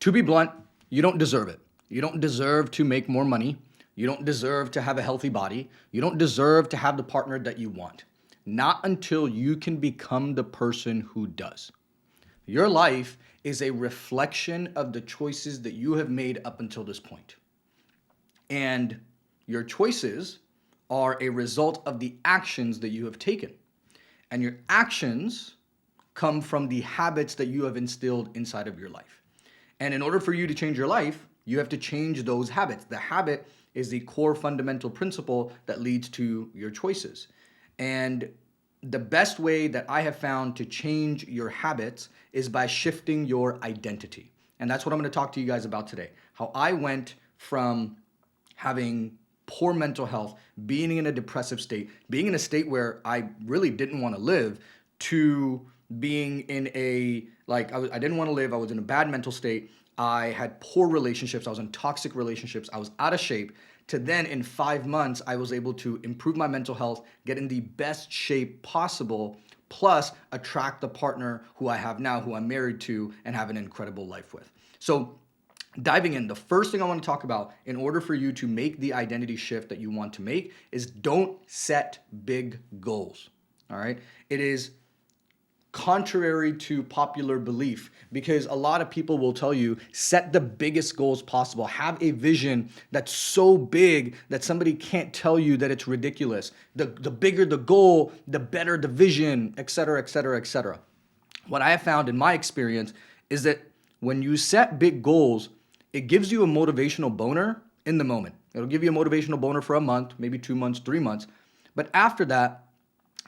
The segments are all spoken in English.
To be blunt, you don't deserve it. You don't deserve to make more money. You don't deserve to have a healthy body. You don't deserve to have the partner that you want. Not until you can become the person who does. Your life is a reflection of the choices that you have made up until this point. And your choices are a result of the actions that you have taken. And your actions come from the habits that you have instilled inside of your life. And in order for you to change your life, you have to change those habits. The habit is the core fundamental principle that leads to your choices. And the best way that I have found to change your habits is by shifting your identity. And that's what I'm going to talk to you guys about today. How I went from having poor mental health, being in a depressive state, being in a state where I really didn't want to live, to being in a, I didn't want to live, I was in a bad mental state, I had poor relationships, I was in toxic relationships, I was out of shape, to then in 5 months, I was able to improve my mental health, get in the best shape possible, plus attract the partner who I have now, who I'm married to, and have an incredible life with. So diving in, the first thing I want to talk about in order for you to make the identity shift that you want to make is don't set big goals. All right? It is contrary to popular belief, because a lot of people will tell you set the biggest goals possible, have a vision that's so big that somebody can't tell you that it's ridiculous. The bigger the goal, the better the vision, etc., etc., etc. What I have found in my experience is that when you set big goals, it gives you a motivational boner in the moment. It'll give you a motivational boner for a month, maybe 2 months, 3 months. But after that,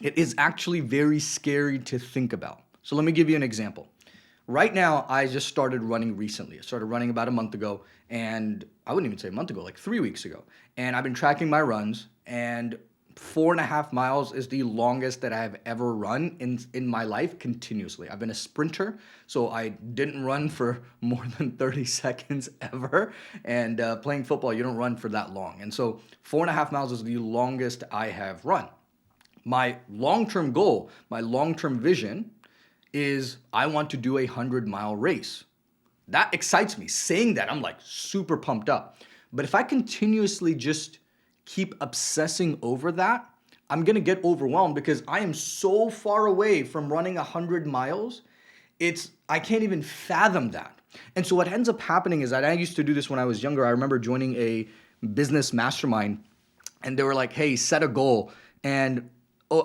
it is actually very scary to think about. So let me give you an example. Right now, I just started running recently. I started running about a month ago, and I wouldn't even say a month ago, like 3 weeks ago. And I've been tracking my runs, and 4.5 miles is the longest that I have ever run in my life continuously. I've been a sprinter, so I didn't run for more than 30 seconds ever. And playing football, you don't run for that long. And so 4.5 miles is the longest I have run. My long-term goal, my long-term vision is I want to do a 100-mile race. That excites me. Saying that, I'm like super pumped up. But if I continuously just keep obsessing over that, I'm going to get overwhelmed because I am so far away from running 100 miles. I can't even fathom that. And so what ends up happening is that I used to do this when I was younger. I remember joining a business mastermind, and they were like, hey, set a goal. And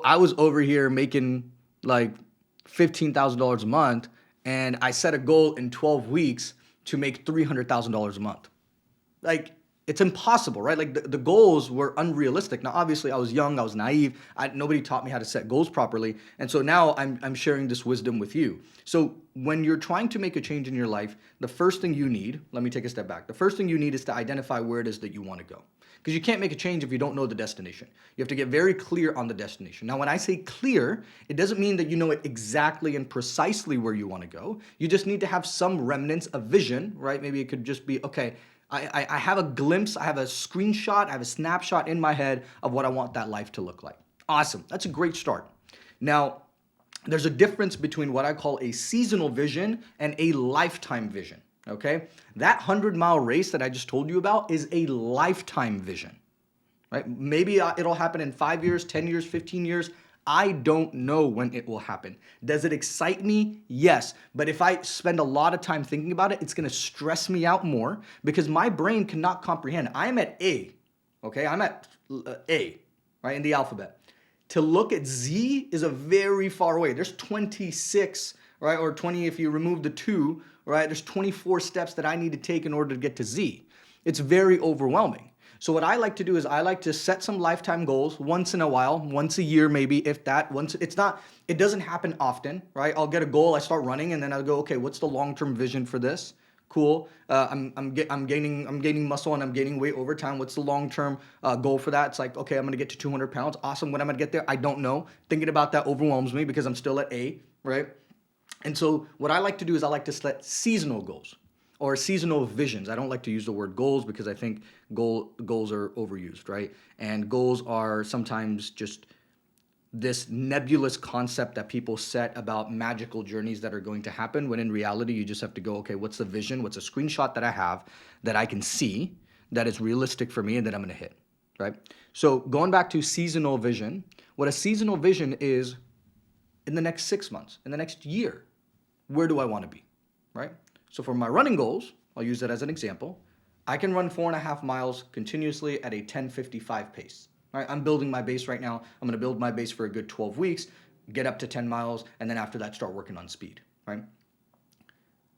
I was over here making like $15,000 a month, and I set a goal in 12 weeks to make $300,000 a month. Like, it's impossible, right? Like the goals were unrealistic. Now, obviously, I was young, I was naive. Nobody taught me how to set goals properly. And so now I'm sharing this wisdom with you. So when you're trying to make a change in your life, the first thing you need, let me take a step back. The first thing you need is to identify where it is that you want to go. Because you can't make a change if you don't know the destination. You have to get very clear on the destination. Now, when I say clear, it doesn't mean that you know it exactly and precisely where you want to go. You just need to have some remnants of vision, right? Maybe it could just be, okay, I have a glimpse, I have a screenshot, I have a snapshot in my head of what I want that life to look like. Awesome. That's a great start. Now, there's a difference between what I call a seasonal vision and a lifetime vision. Okay? That 100-mile race that I just told you about is a lifetime vision, right? Maybe it'll happen in 5 years, 10 years, 15 years. I don't know when it will happen. Does it excite me? Yes. But if I spend a lot of time thinking about it, it's going to stress me out more because my brain cannot comprehend. I'm at A, okay? I'm at A, right, in the alphabet. To look at Z is a very far away. There's 26, right, or 20 if you remove the 2, right? There's 24 steps that I need to take in order to get to Z. It's very overwhelming. So what I like to do is I like to set some lifetime goals once in a while, once a year maybe, if that. It doesn't happen often, right? I'll get a goal, I start running, and then I'll go, okay, what's the long-term vision for this? Cool. I'm gaining muscle and I'm gaining weight over time. What's the long-term goal for that? It's like, okay, I'm gonna get to 200 pounds. Awesome. When I'm gonna get there, I don't know. Thinking about that overwhelms me because I'm still at A, right? And so what I like to do is I like to set seasonal goals or seasonal visions. I don't like to use the word goals because I think goals are overused, right? And goals are sometimes just this nebulous concept that people set about magical journeys that are going to happen, when in reality, you just have to go, okay, what's the vision? What's a screenshot that I have that I can see that is realistic for me and that I'm going to hit, right? So going back to seasonal vision, what a seasonal vision is in the next 6 months, in the next year, where do I want to be, right? So for my running goals, I'll use that as an example. I can run 4.5 miles continuously at a 10:55 pace. Right, I'm building my base right now. I'm going to build my base for a good 12 weeks, get up to 10 miles, and then after that, start working on speed, right?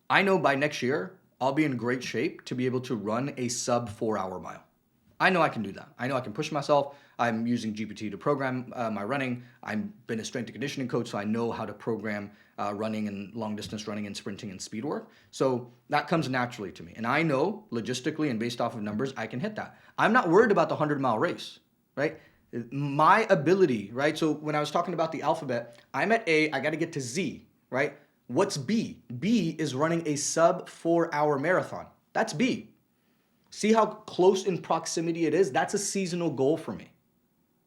I know by next year, I'll be in great shape to be able to run a sub 4-hour mile. I know I can do that. I know I can push myself. I'm using GPT to program my running. I've been a strength and conditioning coach, so I know how to program running and long distance running and sprinting and speed work. So that comes naturally to me. And I know logistically and based off of numbers, I can hit that. I'm not worried about the 100-mile race. Right? My ability, right? So when I was talking about the alphabet, I'm at A, I got to get to Z, right? What's B? B is running a sub 4-hour marathon. That's B. See how close in proximity it is? That's a seasonal goal for me,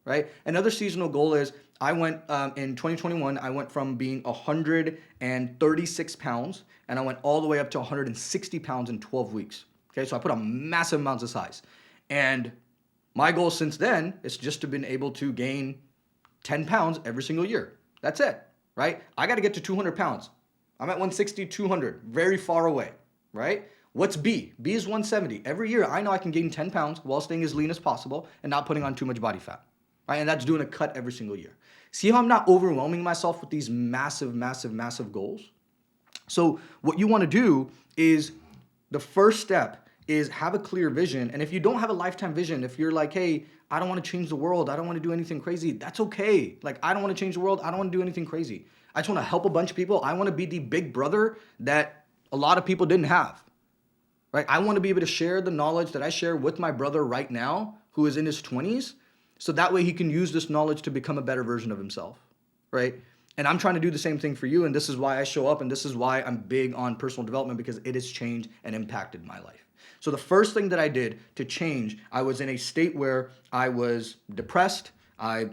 right? Another seasonal goal is I went in 2021, I went from being 136 pounds and I went all the way up to 160 pounds in 12 weeks. Okay, so I put on massive amounts of size. And my goal since then is just to been able to gain 10 pounds every single year. That's it, right? I got to get to 200 pounds. I'm at 160, 200, very far away, right? What's B? B is 170. Every year, I know I can gain 10 pounds while staying as lean as possible and not putting on too much body fat, right? And that's doing a cut every single year. See how I'm not overwhelming myself with these massive, massive, massive goals? So what you want to do is the first step is have a clear vision. And if you don't have a lifetime vision, if you're like, hey, I don't want to change the world, I don't want to do anything crazy, that's okay. Like, I don't want to change the world, I don't want to do anything crazy. I just want to help a bunch of people. I want to be the big brother that a lot of people didn't have, right? I want to be able to share the knowledge that I share with my brother right now, who is in his 20s, so that way he can use this knowledge to become a better version of himself, right? And I'm trying to do the same thing for you, and this is why I show up, and this is why I'm big on personal development, because it has changed and impacted my life. So the first thing that I did to change, I was in a state where I was depressed. I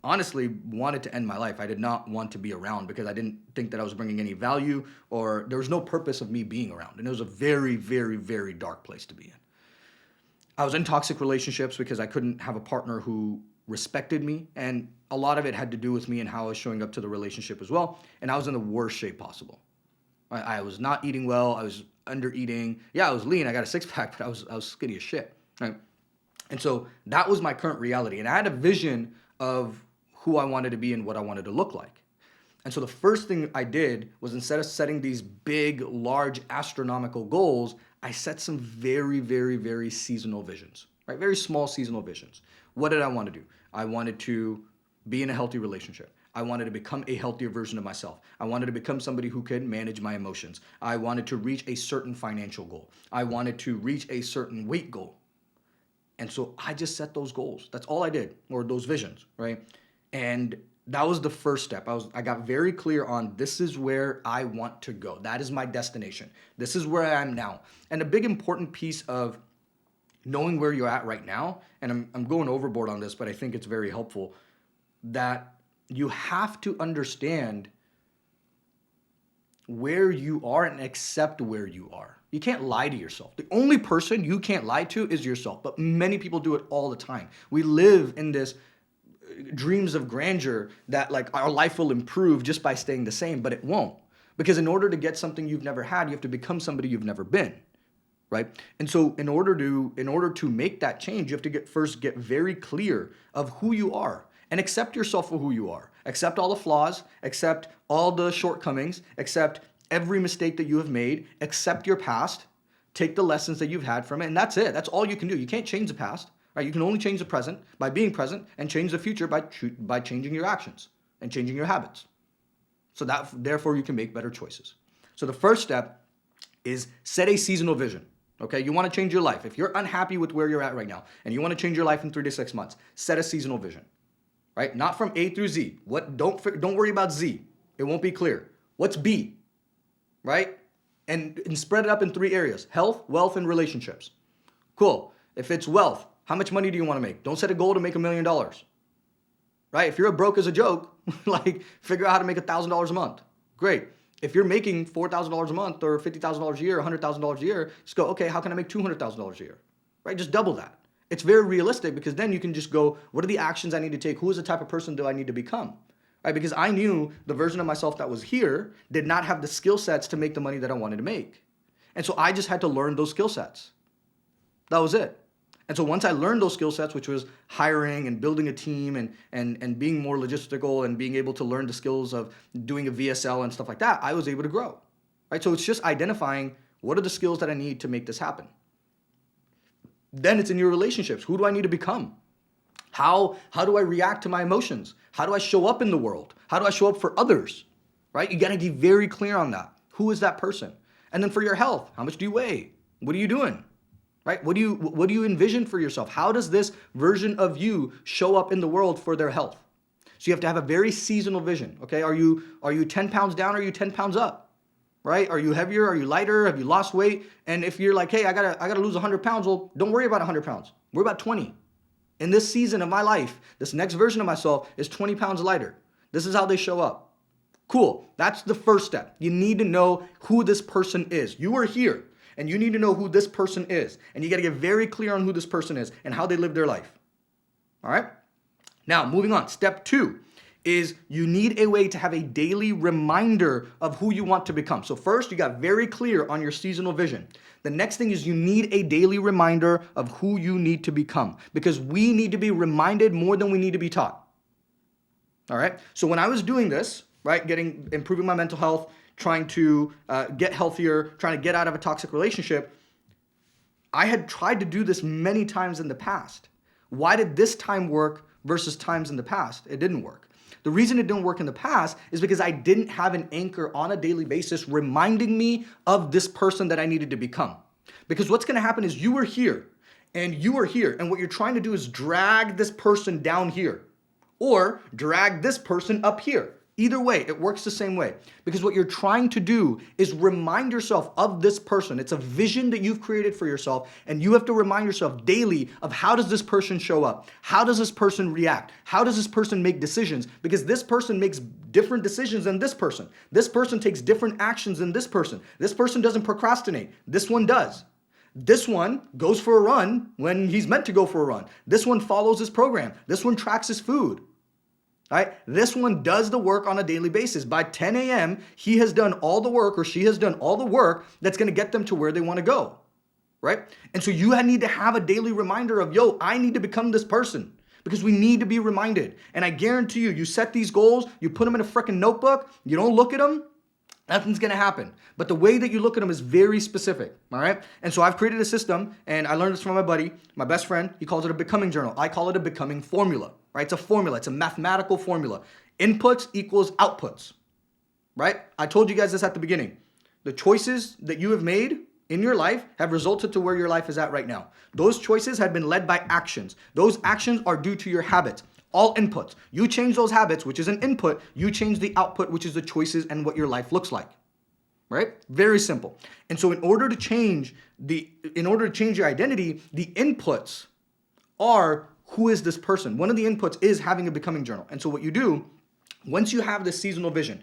honestly wanted to end my life. I did not want to be around because I didn't think that I was bringing any value, or there was no purpose of me being around. And it was a very, very, very dark place to be in. I was in toxic relationships because I couldn't have a partner who respected me. And a lot of it had to do with me and how I was showing up to the relationship as well. And I was in the worst shape possible. I was not eating well. I was under eating. Yeah, I was lean. I got a six pack, but I was skinny as shit. Right? And so that was my current reality. And I had a vision of who I wanted to be and what I wanted to look like. And so the first thing I did was, instead of setting these big, large, astronomical goals, I set some very, very, very seasonal visions, right? Very small seasonal visions. What did I want to do? I wanted to be in a healthy relationship. I wanted to become a healthier version of myself. I wanted to become somebody who could manage my emotions. I wanted to reach a certain financial goal. I wanted to reach a certain weight goal. And so I just set those goals. That's all I did, or those visions, right? And that was the first step. I got very clear on, this is where I want to go. That is my destination. This is where I am now. And a big important piece of knowing where you're at right now, and I'm going overboard on this, but I think it's very helpful, that you have to understand where you are and accept where you are. You can't lie to yourself. The only person you can't lie to is yourself, but many people do it all the time. We live in this dreams of grandeur that like our life will improve just by staying the same, but it won't. Because in order to get something you've never had, you have to become somebody you've never been, right? And so in order to make that change, you have to first get very clear of who you are. And accept yourself for who you are. Accept all the flaws, accept all the shortcomings, accept every mistake that you have made, accept your past, take the lessons that you've had from it, and that's it. That's all you can do. You can't change the past, right? You can only change the present by being present, and change the future by changing your actions and changing your habits. So that, therefore, you can make better choices. So the first step is set a seasonal vision. Okay, you want to change your life. If you're unhappy with where you're at right now, and you want to change your life in 3 to 6 months, set a seasonal vision. Right? Not from A through Z. Don't worry about Z. It won't be clear. What's B? Right? And spread it up in 3 areas: health, wealth, and relationships. Cool. If it's wealth, how much money do you want to make? Don't set a goal to make $1 million. right? If you're broke as a joke, like figure out how to make $1,000 a month. Great. If you're making $4,000 a month or $50,000 a year, $100,000 a year, just go, okay, how can I make $200,000 a year, right? Just double that. It's very realistic because then you can just go, what are the actions I need to take? Who is the type of person do I need to become, right? Because I knew the version of myself that was here did not have the skill sets to make the money that I wanted to make. And so I just had to learn those skill sets. That was it. And so once I learned those skill sets, which was hiring and building a team and being more logistical and being able to learn the skills of doing a VSL and stuff like that, I was able to grow, right? So it's just identifying what are the skills that I need to make this happen. Then it's in your relationships. Who do I need to become? How do I react to my emotions? How do I show up in the world? How do I show up for others, right? You got to be very clear on that. Who is that person? And then for your health, how much do you weigh? What are you doing? Right? What do you envision for yourself? How does this version of you show up in the world for their health? So you have to have a very seasonal vision. Okay. Are you 10 pounds down? Or are you 10 pounds up? Right? Are you heavier? Are you lighter? Have you lost weight? And if you're like, hey, I gotta lose 100 pounds, well, don't worry about 100 pounds. Worry about 20. In this season of my life, this next version of myself is 20 pounds lighter. This is how they show up. Cool. That's the first step. You need to know who this person is. You are here. And you need to know who this person is. And you got to get very clear on who this person is and how they live their life. All right? Now, moving on. Step 2 is you need a way to have a daily reminder of who you want to become. So first, you got very clear on your seasonal vision. The next thing is you need a daily reminder of who you need to become because we need to be reminded more than we need to be taught. All right? So when I was doing this, right, improving my mental health, trying to get healthier, trying to get out of a toxic relationship, I had tried to do this many times in the past. Why did this time work versus times in the past? It didn't work. The reason it didn't work in the past is because I didn't have an anchor on a daily basis reminding me of this person that I needed to become. Because what's going to happen is you are here, and what you're trying to do is drag this person down here or drag this person up here. Either way, it works the same way because what you're trying to do is remind yourself of this person. It's a vision that you've created for yourself, and you have to remind yourself daily of how does this person show up? How does this person react? How does this person make decisions? Because this person makes different decisions than this person. This person takes different actions than this person. This person doesn't procrastinate. This one does. This one goes for a run when he's meant to go for a run. This one follows his program. This one tracks his food. Right? This one does the work on a daily basis. By 10 a.m., he has done all the work or she has done all the work that's going to get them to where they want to go. Right? And so you need to have a daily reminder of, yo, I need to become this person because we need to be reminded. And I guarantee you, you set these goals, you put them in a freaking notebook, you don't look at them, nothing's going to happen. But the way that you look at them is very specific, all right? And so I've created a system, and I learned this from my buddy, my best friend. He calls it a becoming journal. I call it a becoming formula, right? It's a formula. It's a mathematical formula. Inputs equals outputs, right? I told you guys this at the beginning. The choices that you have made in your life have resulted to where your life is at right now. Those choices have been led by actions. Those actions are due to your habits. All inputs. You change those habits, which is an input. You change the output, which is the choices and what your life looks like. Right? Very simple. And so in order to change your identity, the inputs are who is this person? One of the inputs is having a becoming journal. And so what you do, once you have this seasonal vision,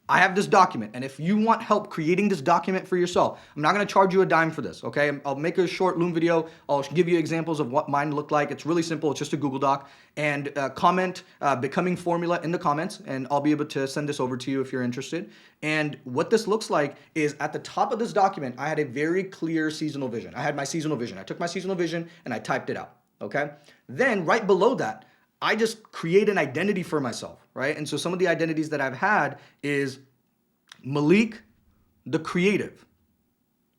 I have this document, and if you want help creating this document for yourself, I'm not going to charge you a dime for this, okay? I'll make a short Loom video. I'll give you examples of what mine looked like. It's really simple. It's just a Google Doc. And comment becoming formula in the comments, and I'll be able to send this over to you if you're interested. And what this looks like is at the top of this document, I had a very clear seasonal vision. I had my seasonal vision. I took my seasonal vision, and I typed it out, okay? Then right below that, I just create an identity for myself, right? And so some of the identities that I've had is Malik, the creative,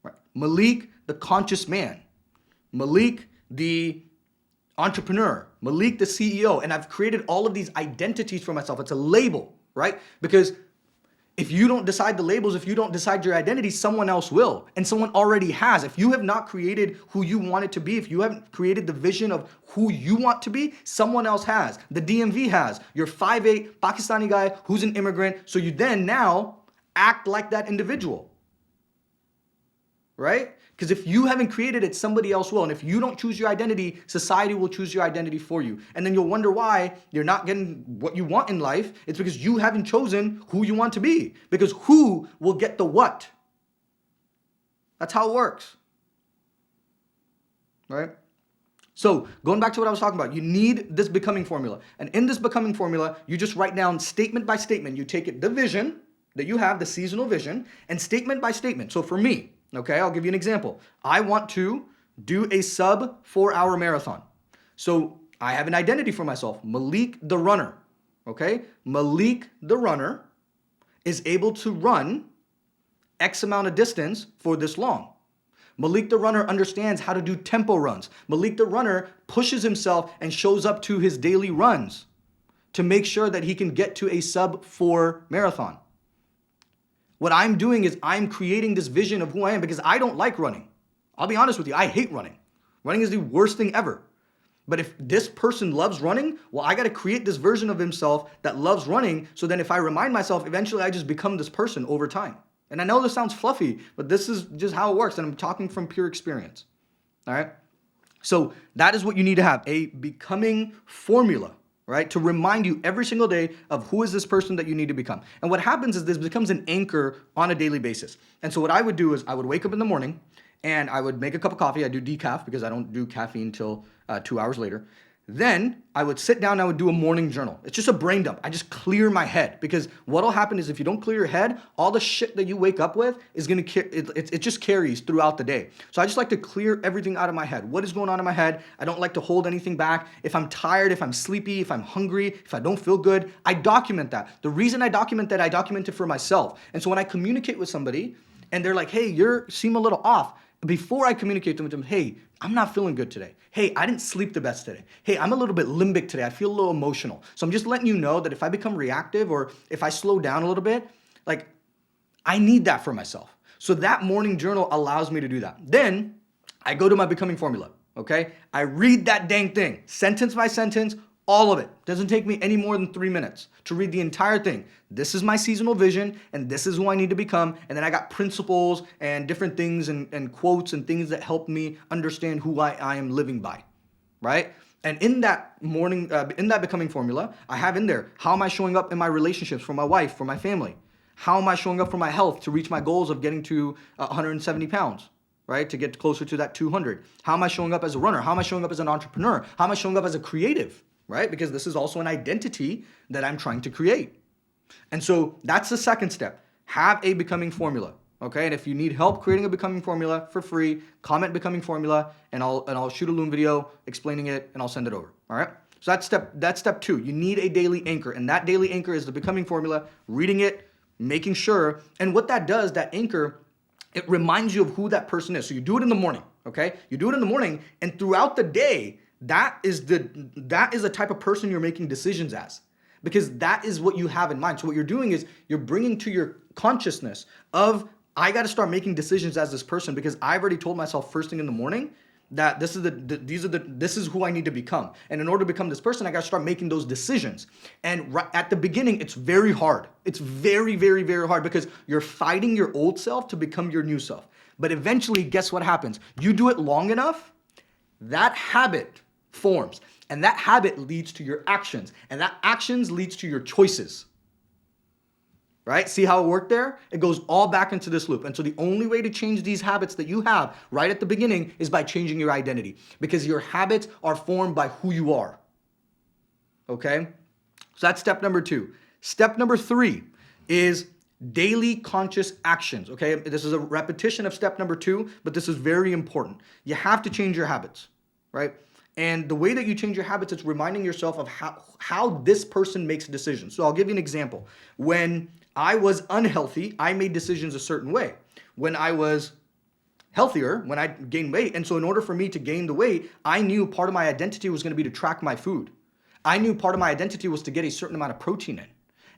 right? Malik, the conscious man, Malik, the entrepreneur, Malik, the CEO. And I've created all of these identities for myself. It's a label, right? Because if you don't decide the labels, if you don't decide your identity, someone else will. And someone already has. If you have not created who you want it to be, if you haven't created the vision of who you want to be, someone else has. The DMV has. You're 5'8", Pakistani guy who's an immigrant. So you then now act like that individual. right? Because if you haven't created it, somebody else will. And if you don't choose your identity, society will choose your identity for you. And then you'll wonder why you're not getting what you want in life. It's because you haven't chosen who you want to be. Because who will get the what? That's how it works, right? So going back to what I was talking about, you need this becoming formula. And in this becoming formula, you just write down statement by statement. You take it, the vision that you have, the seasonal vision, and statement by statement. So for me, okay, I'll give you an example. I want to do a sub 4-hour marathon. So I have an identity for myself, Malik the runner, okay? Malik the runner is able to run X amount of distance for this long. Malik the runner understands how to do tempo runs. Malik the runner pushes himself and shows up to his daily runs to make sure that he can get to a sub 4 marathon. What I'm doing is I'm creating this vision of who I am because I don't like running. I'll be honest with you, I hate running. Running is the worst thing ever. But if this person loves running, well, I got to create this version of himself that loves running. So then if I remind myself, eventually I just become this person over time. And I know this sounds fluffy, but this is just how it works. And I'm talking from pure experience. All right. So that is what you need to have, a becoming formula, right? To remind you every single day of who is this person that you need to become. And what happens is this becomes an anchor on a daily basis. And so what I would do is I would wake up in the morning and I would make a cup of coffee. I do decaf because I don't do caffeine till 2 hours later. Then I would sit down and I would do a morning journal. It's just a brain dump. I just clear my head because what'll happen is if you don't clear your head, all the shit that you wake up with is going to, it just carries throughout the day. So I just like to clear everything out of my head. What is going on in my head? I don't like to hold anything back. If I'm tired, if I'm sleepy, if I'm hungry, if I don't feel good, I document that. The reason I document that, I document it for myself. And so when I communicate with somebody and they're like, hey, you seem a little off, before I communicate to them, hey, I'm not feeling good today. Hey, I didn't sleep the best today. Hey, I'm a little bit limbic today. I feel a little emotional. So I'm just letting you know that if I become reactive or if I slow down a little bit, like I need that for myself. So that morning journal allows me to do that. Then I go to my becoming formula, okay? I read that dang thing, sentence by sentence, all of it. Doesn't take me any more than 3 minutes to read the entire thing. This is my seasonal vision, and this is who I need to become. And then I got principles and different things and quotes and things that help me understand who I am living by, right? And in that morning, in that becoming formula, I have in there, how am I showing up in my relationships for my wife, for my family? How am I showing up for my health to reach my goals of getting to 170 pounds? Right? To get closer to that 200. How am I showing up as a runner? How am I showing up as an entrepreneur? How am I showing up as a creative? Right? Because this is also an identity that I'm trying to create. And so that's the second step. Have a becoming formula. Okay? And if you need help creating a becoming formula for free, comment becoming formula and I'll shoot a Loom video explaining it and I'll send it over. All right? So that's step 2. You need a daily anchor. And that daily anchor is the becoming formula, reading it, making sure. And what that does, that anchor, it reminds you of who that person is. So you do it in the morning, okay? You do it in the morning, and throughout the day, that is the type of person you're making decisions as, because that is what you have in mind. So what you're doing is you're bringing to your consciousness of, I got to start making decisions as this person because I've already told myself first thing in the morning that this is who I need to become. And in order to become this person, I got to start making those decisions. And at the beginning, it's very hard. It's very, very, very hard because you're fighting your old self to become your new self. But eventually, guess what happens? You do it long enough, that habit forms. And that habit leads to your actions. And that actions leads to your choices. Right? See how it worked there? It goes all back into this loop. And so the only way to change these habits that you have right at the beginning is by changing your identity, because your habits are formed by who you are. Okay? So that's step number 2. Step number 3 is daily conscious actions. Okay? This is a repetition of step number 2, but this is very important. You have to change your habits, right? And the way that you change your habits is reminding yourself of how this person makes decisions. So I'll give you an example. When I was unhealthy, I made decisions a certain way. When I was healthier, when I gained weight, and so in order for me to gain the weight, I knew part of my identity was going to be to track my food. I knew part of my identity was to get a certain amount of protein in.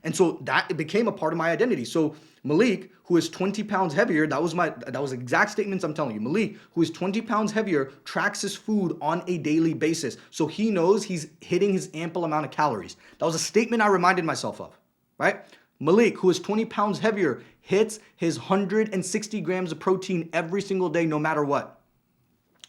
And so it became a part of my identity. So Malik, who is 20 pounds heavier, that was exact statements I'm telling you. Malik, who is 20 pounds heavier, tracks his food on a daily basis. So he knows he's hitting his ample amount of calories. That was a statement I reminded myself of, right? Malik, who is 20 pounds heavier, hits his 160 grams of protein every single day, no matter what.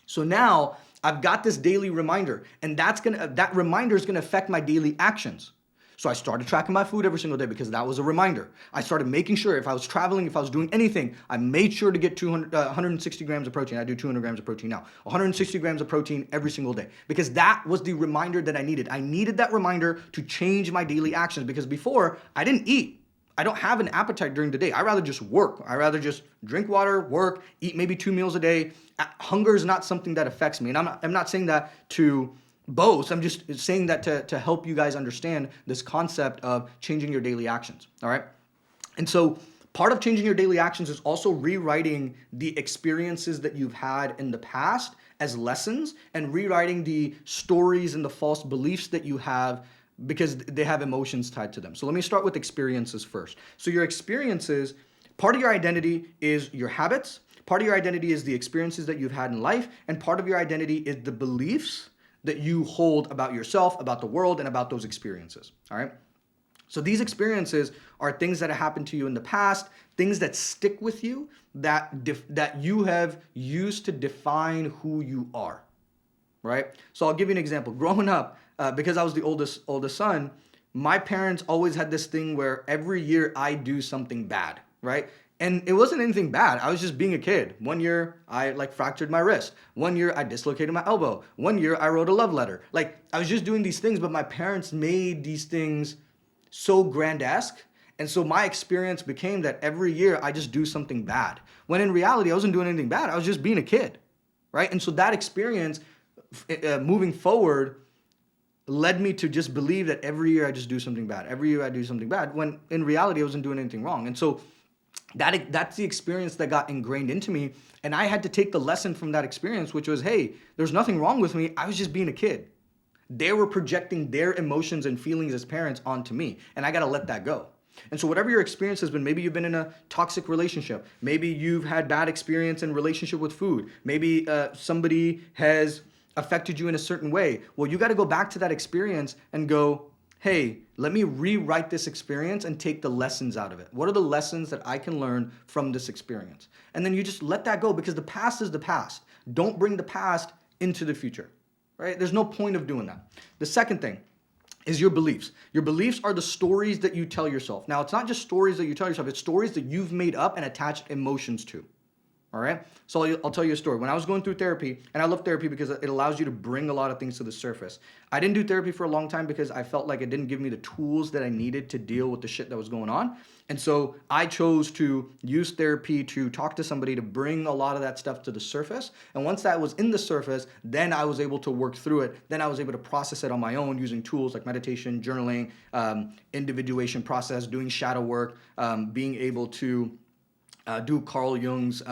So now I've got this daily reminder, and that reminder is gonna affect my daily actions. So I started tracking my food every single day because that was a reminder. I started making sure if I was traveling, if I was doing anything, I made sure to get 160 grams of protein. I do 200 grams of protein now. 160 grams of protein every single day because that was the reminder that I needed. I needed that reminder to change my daily actions because before I didn't eat. I don't have an appetite during the day. I rather just work. I rather just drink water, work, eat maybe 2 meals a day. Hunger is not something that affects me. And I'm not saying that to boast. I'm just saying that to help you guys understand this concept of changing your daily actions. All right. And so part of changing your daily actions is also rewriting the experiences that you've had in the past as lessons and rewriting the stories and the false beliefs that you have because they have emotions tied to them. So let me start with experiences first. So your experiences, part of your identity is your habits, part of your identity is the experiences that you've had in life, and part of your identity is the beliefs that you hold about yourself, about the world, and about those experiences, all right? So these experiences are things that have happened to you in the past, things that stick with you, that you have used to define who you are, right? So I'll give you an example. Growing up, because I was the oldest son, my parents always had this thing where every year I do something bad, right? And it wasn't anything bad. I was just being a kid. One year I fractured my wrist. One year I dislocated my elbow. One year I wrote a love letter. I was just doing these things, but my parents made these things so grandesque. And so my experience became that every year I just do something bad. When in reality, I wasn't doing anything bad. I was just being a kid, right? And so that experience moving forward led me to just believe that every year I just do something bad. Every year I do something bad, when in reality I wasn't doing anything wrong. And so that's the experience that got ingrained into me. And I had to take the lesson from that experience, which was, hey, there's nothing wrong with me. I was just being a kid. They were projecting their emotions and feelings as parents onto me. And I got to let that go. And so whatever your experience has been, maybe you've been in a toxic relationship. Maybe you've had bad experience in relationship with food. Maybe somebody has affected you in a certain way. Well, you got to go back to that experience and go, hey, let me rewrite this experience and take the lessons out of it. What are the lessons that I can learn from this experience? And then you just let that go because the past is the past. Don't bring the past into the future, right? There's no point of doing that. The second thing is your beliefs. Your beliefs are the stories that you tell yourself. Now, it's not just stories that you tell yourself. It's stories that you've made up and attached emotions to. All right. So I'll tell you a story. When I was going through therapy, and I love therapy because it allows you to bring a lot of things to the surface. I didn't do therapy for a long time because I felt like it didn't give me the tools that I needed to deal with the shit that was going on. And so I chose to use therapy to talk to somebody to bring a lot of that stuff to the surface. And once that was in the surface, then I was able to work through it. Then I was able to process it on my own using tools like meditation, journaling, individuation process, doing shadow work, being able to do Carl Jung's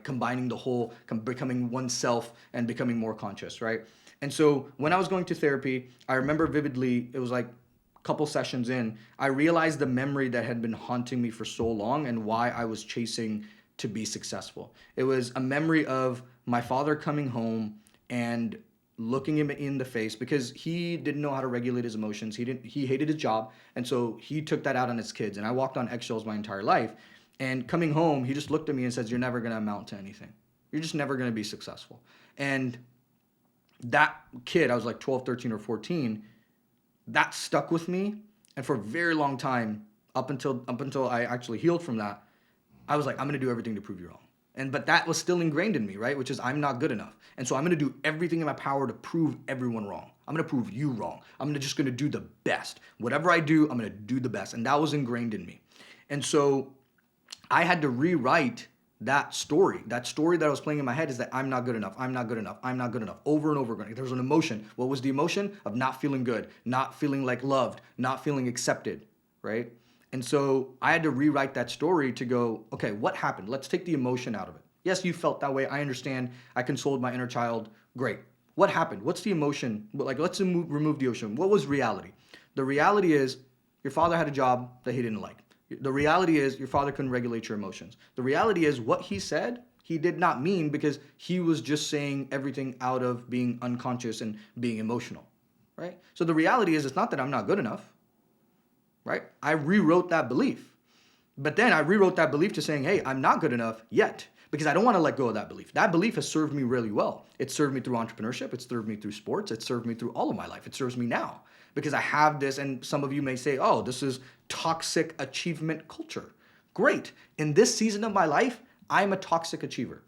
combining the whole, becoming oneself and becoming more conscious, right? And so when I was going to therapy, I remember vividly, it was like a couple sessions in, I realized the memory that had been haunting me for so long and why I was chasing to be successful. It was a memory of my father coming home and looking him in the face because he didn't know how to regulate his emotions. He hated his job. And so he took that out on his kids. And I walked on eggshells my entire life. And coming home, he just looked at me and says, you're never going to amount to anything. You're just never going to be successful. And that kid, I was like 12, 13, or 14, that stuck with me. And for a very long time, up until I actually healed from that, I was like, I'm going to do everything to prove you wrong. But that was still ingrained in me, right? Which is I'm not good enough. And so I'm going to do everything in my power to prove everyone wrong. I'm going to prove you wrong. I'm just going to do the best. Whatever I do, I'm going to do the best. And that was ingrained in me. And so I had to rewrite that story. That story that I was playing in my head is that I'm not good enough. I'm not good enough. I'm not good enough. Over and over again. There was an emotion. What was the emotion? Of not feeling good, not feeling like loved, not feeling accepted, right? And so I had to rewrite that story to go, okay, what happened? Let's take the emotion out of it. Yes, you felt that way. I understand. I consoled my inner child. Great. What happened? What's the emotion? Let's remove the emotion. What was reality? The reality is your father had a job that he didn't like. The reality is your father couldn't regulate your emotions. The reality is what he said, he did not mean because he was just saying everything out of being unconscious and being emotional, right? So the reality is it's not that I'm not good enough. right? I rewrote that belief. But then I rewrote that belief to saying, hey, I'm not good enough yet, because I don't want to let go of that belief. That belief has served me really well. It served me through entrepreneurship. It served me through sports. It served me through all of my life. It serves me now because I have this. And some of you may say, oh, this is toxic achievement culture. Great. In this season of my life, I'm a toxic achiever.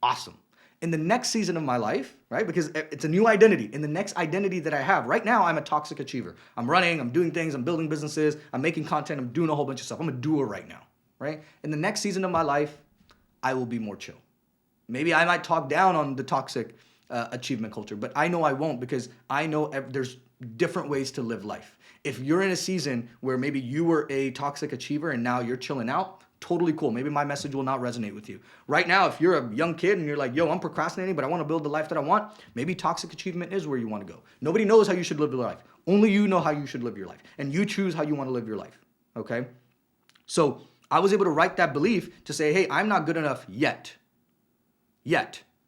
Awesome. In the next season of my life, right? Because it's a new identity. In the next identity that I have, right now, I'm a toxic achiever. I'm running, I'm doing things, I'm building businesses, I'm making content, I'm doing a whole bunch of stuff. I'm a doer right now, right? In the next season of my life, I will be more chill. Maybe I might talk down on the toxic achievement culture, but I know I won't because I know there's different ways to live life. If you're in a season where maybe you were a toxic achiever and now you're chilling out, totally cool. Maybe my message will not resonate with you. Right now, if you're a young kid and you're like, yo, I'm procrastinating, but I want to build the life that I want, maybe toxic achievement is where you want to go. Nobody knows how you should live your life. Only you know how you should live your life. And you choose how you want to live your life, okay? So I was able to write that belief to say, hey, I'm not good enough yet.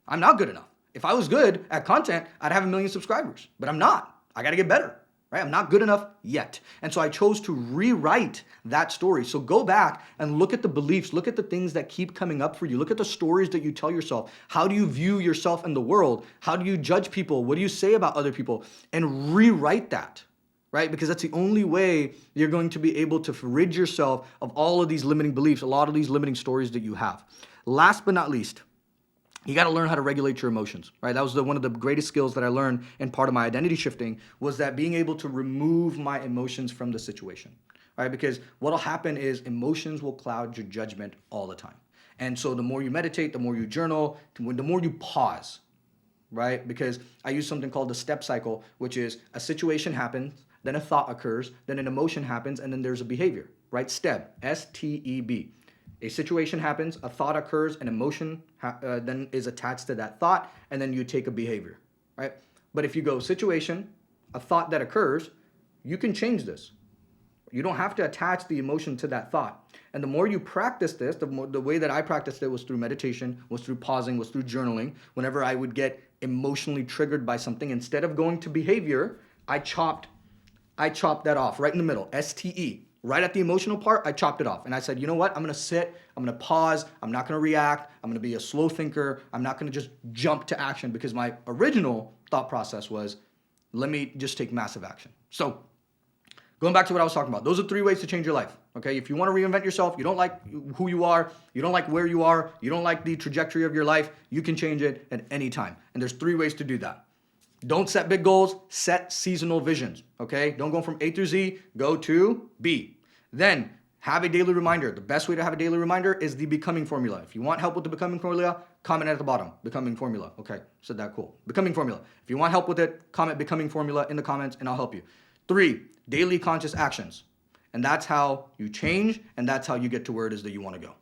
I'm not good enough. If I was good at content, I'd have 1 million subscribers, but I'm not. I got to get better. Right? I'm not good enough yet. And so I chose to rewrite that story. So go back and look at the beliefs, look at the things that keep coming up for you. Look at the stories that you tell yourself. How do you view yourself in the world? How do you judge people? What do you say about other people? And rewrite that, right? Because that's the only way you're going to be able to rid yourself of all of these limiting beliefs, a lot of these limiting stories that you have. Last but not least, you got to learn how to regulate your emotions, right? That was one of the greatest skills that I learned in part of my identity shifting was that being able to remove my emotions from the situation, right? Because what'll happen is emotions will cloud your judgment all the time. And so the more you meditate, the more you journal, the more you pause, right? Because I use something called the step cycle, which is a situation happens, then a thought occurs, then an emotion happens, and then there's a behavior, right? STEB, S-T-E-B. A situation happens, a thought occurs, an emotion then is attached to that thought, and then you take a behavior, right? But if you go situation, a thought that occurs, you can change this. You don't have to attach the emotion to that thought. And the more you practice this, the way that I practiced it was through meditation, was through pausing, was through journaling. Whenever I would get emotionally triggered by something, instead of going to behavior, I chopped that off right in the middle, S-T-E. Right at the emotional part, I chopped it off. And I said, you know what? I'm going to sit. I'm going to pause. I'm not going to react. I'm going to be a slow thinker. I'm not going to just jump to action because my original thought process was, let me just take massive action. So going back to what I was talking about, those are 3 ways to change your life. Okay. If you want to reinvent yourself, you don't like who you are, you don't like where you are, you don't like the trajectory of your life, you can change it at any time. And there's 3 ways to do that. Don't set big goals, set seasonal visions, okay? Don't go from A through Z, go to B. Then have a daily reminder. The best way to have a daily reminder is the becoming formula. If you want help with the becoming formula, comment at the bottom, becoming formula. Okay, said that, cool. Becoming formula. If you want help with it, comment becoming formula in the comments and I'll help you. 3, daily conscious actions. And that's how you change and that's how you get to where it is that you want to go.